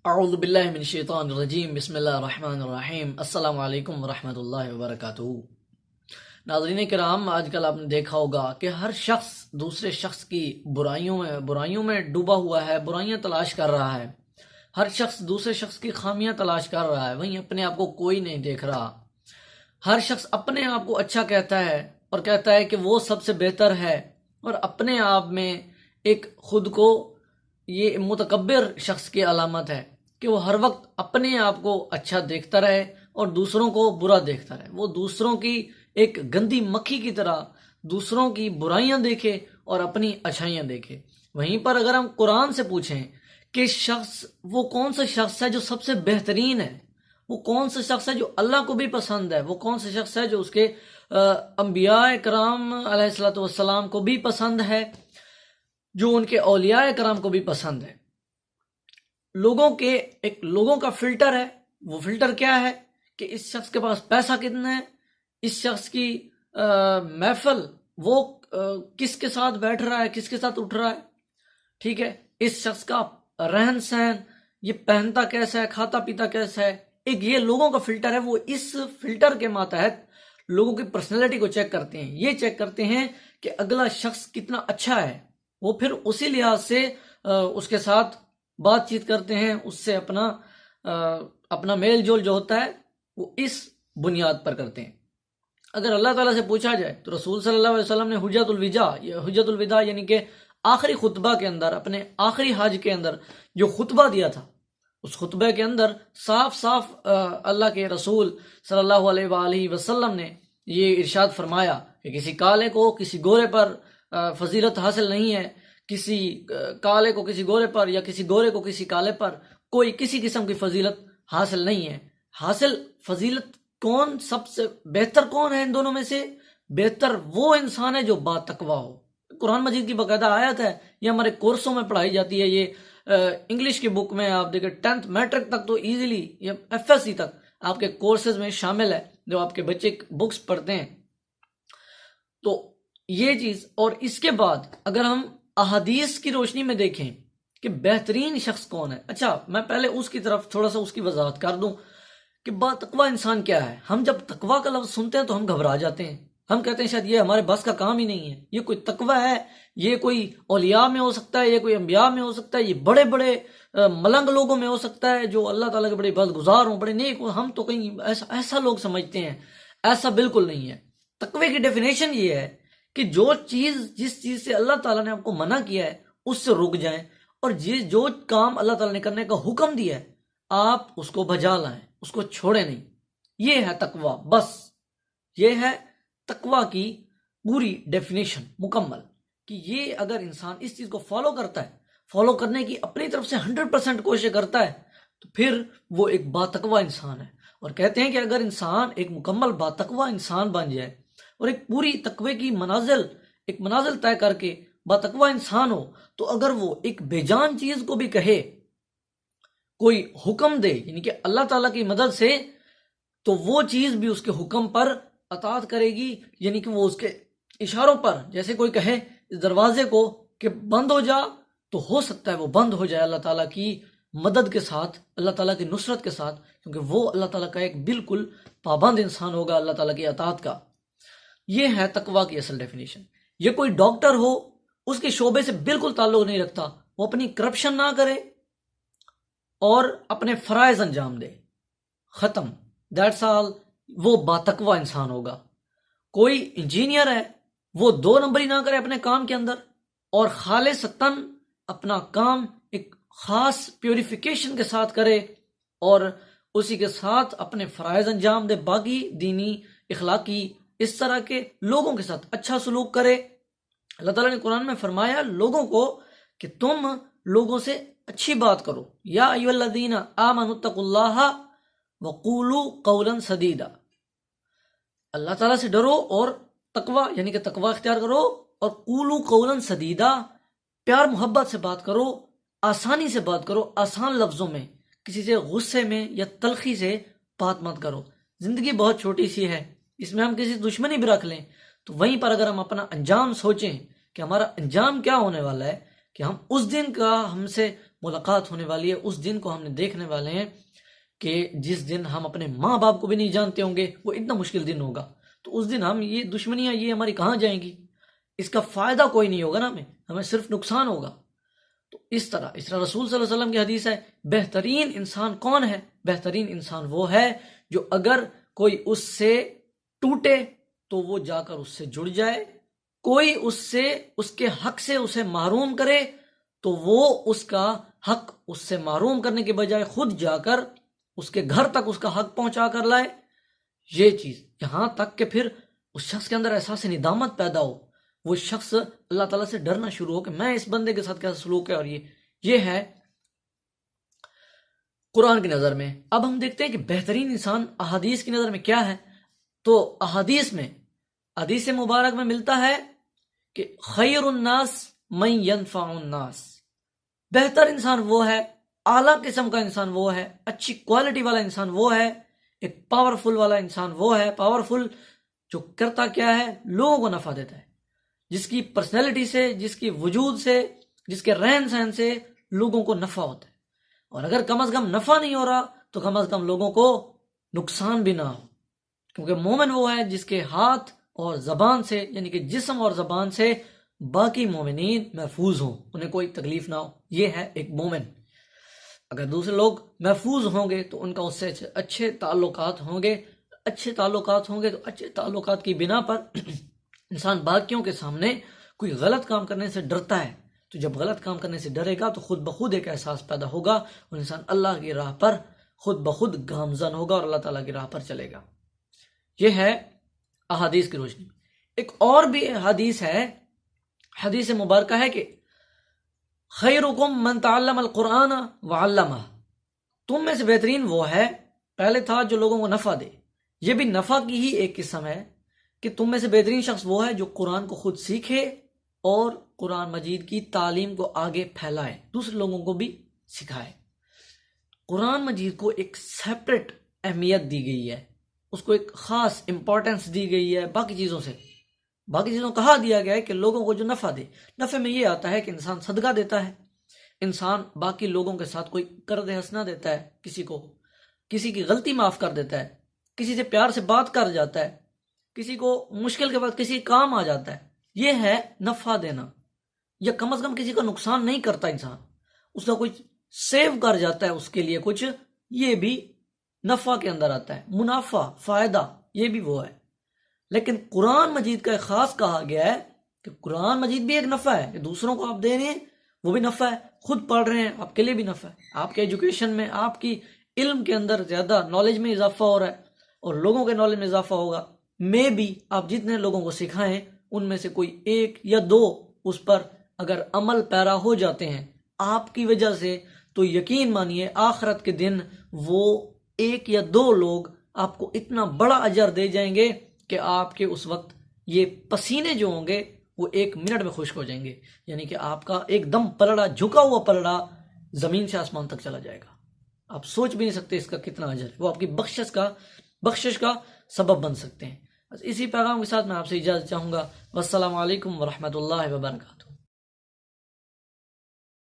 اعوذ باللہ من الشیطان الرجیم، بسم اللہ الرحمن الرحیم، السلام علیکم ورحمۃ اللہ وبرکاتہ۔ ناظرین کرام، آج کل آپ نے دیکھا ہوگا کہ ہر شخص دوسرے شخص کی برائیوں میں ڈوبا ہوا ہے، برائیاں تلاش کر رہا ہے۔ ہر شخص دوسرے شخص کی خامیاں تلاش کر رہا ہے، وہیں اپنے آپ کو کوئی نہیں دیکھ رہا۔ ہر شخص اپنے آپ کو اچھا کہتا ہے اور کہتا ہے کہ وہ سب سے بہتر ہے، اور اپنے آپ میں ایک خود کو یہ متکبر شخص کی علامت ہے کہ وہ ہر وقت اپنے آپ کو اچھا دیکھتا رہے اور دوسروں کو برا دیکھتا رہے۔ وہ دوسروں کی ایک گندی مکھی کی طرح دوسروں کی برائیاں دیکھے اور اپنی اچھائیاں دیکھے۔ وہیں پر اگر ہم قرآن سے پوچھیں کہ وہ کون سا شخص ہے جو سب سے بہترین ہے، وہ کون سا شخص ہے جو اللہ کو بھی پسند ہے، وہ کون سا شخص ہے جو اس کے انبیاء کرام علیہ السلام کو بھی پسند ہے، جو ان کے اولیاء کرام کو بھی پسند ہے۔ لوگوں کا فلٹر ہے۔ وہ فلٹر کیا ہے کہ اس شخص کے پاس پیسہ کتنا ہے، اس شخص کی محفل وہ کس کے ساتھ بیٹھ رہا ہے، کس کے ساتھ اٹھ رہا ہے، ٹھیک ہے، اس شخص کا رہن سہن، یہ پہنتا کیسا ہے، کھاتا پیتا کیسا ہے۔ ایک یہ لوگوں کا فلٹر ہے۔ وہ اس فلٹر کے ماتحت لوگوں کی پرسنالٹی کو چیک کرتے ہیں، یہ چیک کرتے ہیں کہ اگلا شخص کتنا اچھا ہے، وہ پھر اسی لحاظ سے اس کے ساتھ بات چیت کرتے ہیں، اس سے اپنا میل جول جو ہوتا ہے وہ اس بنیاد پر کرتے ہیں۔ اگر اللہ تعالیٰ سے پوچھا جائے تو رسول صلی اللہ علیہ وسلم نے حجت الوداع یعنی کہ آخری خطبہ کے اندر، اپنے آخری حج کے اندر جو خطبہ دیا تھا، اس خطبے کے اندر صاف صاف اللہ کے رسول صلی اللہ علیہ وآلہ وسلم نے یہ ارشاد فرمایا کہ کسی کالے کو کسی گورے پر فضیلت حاصل نہیں ہے، کسی کالے کو کسی گورے پر یا کسی گورے کو کسی کالے پر کوئی کسی قسم کی فضیلت حاصل نہیں ہے۔ فضیلت کون سب سے بہتر کون ہے ان دونوں میں سے؟ بہتر وہ انسان ہے جو با تقوی ہو۔ قرآن مجید کی باقاعدہ آیت ہے، یہ ہمارے کورسوں میں پڑھائی جاتی ہے، یہ انگلش کی بک میں آپ دیکھیں 10th میٹرک تک تو ایزیلی، یا FSC تک آپ کے کورسز میں شامل ہے جو آپ کے بچے بکس پڑھتے ہیں۔ تو یہ چیز، اور اس کے بعد اگر ہم احادیث کی روشنی میں دیکھیں کہ بہترین شخص کون ہے، اچھا میں پہلے اس کی طرف تھوڑا سا اس کی وضاحت کر دوں کہ با تقوی انسان کیا ہے۔ ہم جب تقوی کا لفظ سنتے ہیں تو ہم گھبرا جاتے ہیں، ہم کہتے ہیں شاید یہ ہمارے بس کا کام ہی نہیں ہے، یہ کوئی تقوی ہے، یہ کوئی اولیاء میں ہو سکتا ہے، یہ کوئی انبیاء میں ہو سکتا ہے، یہ بڑے بڑے ملنگ لوگوں میں ہو سکتا ہے جو اللہ تعالیٰ کے بڑے بدگزار ہوں، بڑے نیک ہوں۔ ہم تو کہیں ایسا لوگ سمجھتے ہیں، ایسا بالکل نہیں ہے۔ تقوی کی ڈیفینیشن یہ ہے کہ جس چیز سے اللہ تعالیٰ نے آپ کو منع کیا ہے اس سے رک جائیں، اور جو کام اللہ تعالیٰ نے کرنے کا حکم دیا ہے آپ اس کو بجا لائیں، اس کو چھوڑیں نہیں۔ یہ ہے تقوی، بس یہ ہے تقوی کی پوری ڈیفینیشن مکمل، کہ یہ اگر انسان اس چیز کو فالو کرتا ہے، فالو کرنے کی اپنی طرف سے 100% کوشش کرتا ہے، تو پھر وہ ایک با تقوی انسان ہے۔ اور کہتے ہیں کہ اگر انسان ایک مکمل با تقوی انسان بن جائے اور ایک پوری تقوی کی منازل طے کر کے با تقوی انسان ہو، تو اگر وہ ایک بے جان چیز کو بھی کہے، کوئی حکم دے یعنی کہ اللہ تعالیٰ کی مدد سے، تو وہ چیز بھی اس کے حکم پر اطاعت کرے گی، یعنی کہ وہ اس کے اشاروں پر، جیسے کوئی کہے اس دروازے کو کہ بند ہو جا، تو ہو سکتا ہے وہ بند ہو جائے اللہ تعالیٰ کی مدد کے ساتھ، اللہ تعالیٰ کی نصرت کے ساتھ، کیونکہ وہ اللہ تعالیٰ کا ایک بالکل پابند انسان ہوگا اللہ تعالیٰ کی اطاعت کا۔ یہ ہے تقوی کی اصل ڈیفینیشن۔ یہ کوئی ڈاکٹر ہو، اس کے شعبے سے بالکل تعلق نہیں رکھتا، وہ اپنی کرپشن نہ کرے اور اپنے فرائض انجام دے، ختم، دیٹس آل، وہ با تقوی انسان ہوگا۔ کوئی انجینئر ہے، وہ 2 نمبری نہ کرے اپنے کام کے اندر، اور خالصتاً اپنا کام ایک خاص پیوریفیکیشن کے ساتھ کرے، اور اسی کے ساتھ اپنے فرائض انجام دے، باقی دینی اخلاقی اس طرح کے لوگوں کے ساتھ اچھا سلوک کرے۔ اللہ تعالیٰ نے قرآن میں فرمایا لوگوں کو کہ تم لوگوں سے اچھی بات کرو، یا ایھا الذین آمنوا اتقوا اللہ وقولوا قولا سدیدا۔ اللہ تعالیٰ سے ڈرو اور تقوی یعنی کہ تقوی اختیار کرو، اور قولوا قولا سدیدا، پیار محبت سے بات کرو، آسانی سے بات کرو، آسان لفظوں میں، کسی سے غصے میں یا تلخی سے بات مت کرو۔ زندگی بہت چھوٹی سی ہے، اس میں ہم کسی دشمنی بھی رکھ لیں تو وہیں پر اگر ہم اپنا انجام سوچیں کہ ہمارا انجام کیا ہونے والا ہے، کہ ہم اس دن کا ہم سے ملاقات ہونے والی ہے، اس دن کو ہم نے دیکھنے والے ہیں کہ جس دن ہم اپنے ماں باپ کو بھی نہیں جانتے ہوں گے، وہ اتنا مشکل دن ہوگا۔ تو اس دن ہم یہ دشمنیاں یہ ہماری کہاں جائیں گی؟ اس کا فائدہ کوئی نہیں ہوگا نا، ہمیں صرف نقصان ہوگا۔ تو اس طرح رسول صلی اللہ علیہ وسلم کی حدیث ہے، بہترین انسان کون ہے؟ بہترین انسان وہ ہے جو اگر کوئی اس سے ٹوٹے تو وہ جا کر اس سے جڑ جائے، کوئی اس کے حق سے اسے محروم کرے تو وہ اس کا حق اس سے محروم کرنے کے بجائے خود جا کر اس کے گھر تک اس کا حق پہنچا کر لائے۔ یہ چیز یہاں تک کہ پھر اس شخص کے اندر احساس ندامت پیدا ہو، وہ شخص اللہ تعالیٰ سے ڈرنا شروع ہو کہ میں اس بندے کے ساتھ کیسا سلوک ہے، اور یہ ہے قرآن کی نظر میں۔ اب ہم دیکھتے ہیں کہ بہترین انسان احادیث کی نظر میں کیا ہے۔ تو حدیث مبارک میں ملتا ہے کہ خیر الناس من ینفع الناس، بہتر انسان وہ ہے، اعلیٰ قسم کا انسان وہ ہے، اچھی کوالٹی والا انسان وہ ہے، ایک پاورفل والا انسان وہ ہے، پاورفل جو کرتا کیا ہے؟ لوگوں کو نفع دیتا ہے، جس کی پرسنالٹی سے، جس کی وجود سے، جس کے رہن سہن سے لوگوں کو نفع ہوتا ہے، اور اگر کم از کم نفع نہیں ہو رہا تو کم از کم لوگوں کو نقصان بھی نہ ہو، کیونکہ مومن وہ ہے جس کے ہاتھ اور زبان سے، یعنی کہ جسم اور زبان سے باقی مومنین محفوظ ہوں، انہیں کوئی تکلیف نہ ہو، یہ ہے ایک مومن۔ اگر دوسرے لوگ محفوظ ہوں گے تو ان کا اس سے اچھے تعلقات ہوں گے، تو اچھے تعلقات کی بنا پر انسان باقیوں کے سامنے کوئی غلط کام کرنے سے ڈرتا ہے، تو جب غلط کام کرنے سے ڈرے گا تو خود بخود ایک احساس پیدا ہوگا اور انسان اللہ کی راہ پر خود بخود گامزن ہوگا اور اللہ تعالیٰ کی راہ پر چلے گا۔ یہ ہے احادیث کی روشنی۔ ایک اور بھی حدیث ہے، حدیث مبارکہ ہے کہ خیرکم من تعلم القرآن وعلمہ، تم میں سے بہترین وہ ہے، پہلے تھا جو لوگوں کو نفع دے، یہ بھی نفع کی ہی ایک قسم ہے کہ تم میں سے بہترین شخص وہ ہے جو قرآن کو خود سیکھے اور قرآن مجید کی تعلیم کو آگے پھیلائے، دوسرے لوگوں کو بھی سکھائے۔ قرآن مجید کو ایک سیپریٹ اہمیت دی گئی ہے، اس کو ایک خاص امپورٹنس دی گئی ہے باقی چیزوں سے۔ باقی چیزوں کہا دیا گیا ہے کہ لوگوں کو جو نفع دے، نفع میں یہ آتا ہے کہ انسان صدقہ دیتا ہے، انسان باقی لوگوں کے ساتھ کوئی قرض حسنہ دیتا ہے، کسی کی غلطی معاف کر دیتا ہے، کسی سے پیار سے بات کر جاتا ہے، کسی کو مشکل کے بعد کسی کام آ جاتا ہے، یہ ہے نفع دینا، یا کم از کم کسی کا نقصان نہیں کرتا انسان، اس کا کچھ سیو کر جاتا ہے اس کے لیے کچھ، یہ بھی نفع کے اندر آتا ہے، منافع، فائدہ، یہ بھی وہ ہے۔ لیکن قرآن مجید کا ایک خاص کہا گیا ہے کہ قرآن مجید بھی ایک نفع ہے، کہ دوسروں کو آپ دے رہے ہیں وہ بھی نفع ہے، خود پڑھ رہے ہیں آپ کے لیے بھی نفع ہے، آپ کے ایجوکیشن میں، آپ کی علم کے اندر زیادہ نالج میں اضافہ ہو رہا ہے اور لوگوں کے نالج میں اضافہ ہوگا، میں بھی آپ جتنے لوگوں کو سکھائیں ان میں سے کوئی ایک یا دو اس پر اگر عمل پیرا ہو جاتے ہیں آپ کی وجہ سے، تو یقین مانیے آخرت کے دن وہ ایک یا دو لوگ آپ کو اتنا بڑا اجر دے جائیں گے کہ آپ کے اس وقت یہ پسینے جو ہوں گے وہ 1 منٹ میں خشک ہو جائیں گے، یعنی کہ آپ کا ایک دم پلڑا، جھکا ہوا پلڑا زمین سے آسمان تک چلا جائے گا، آپ سوچ بھی نہیں سکتے اس کا کتنا اجر ہے، وہ آپ کی بخشش کا سبب بن سکتے ہیں۔ بس اسی پیغام کے ساتھ میں آپ سے اجازت چاہوں گا، والسلام علیکم ورحمۃ اللہ وبرکاتہ۔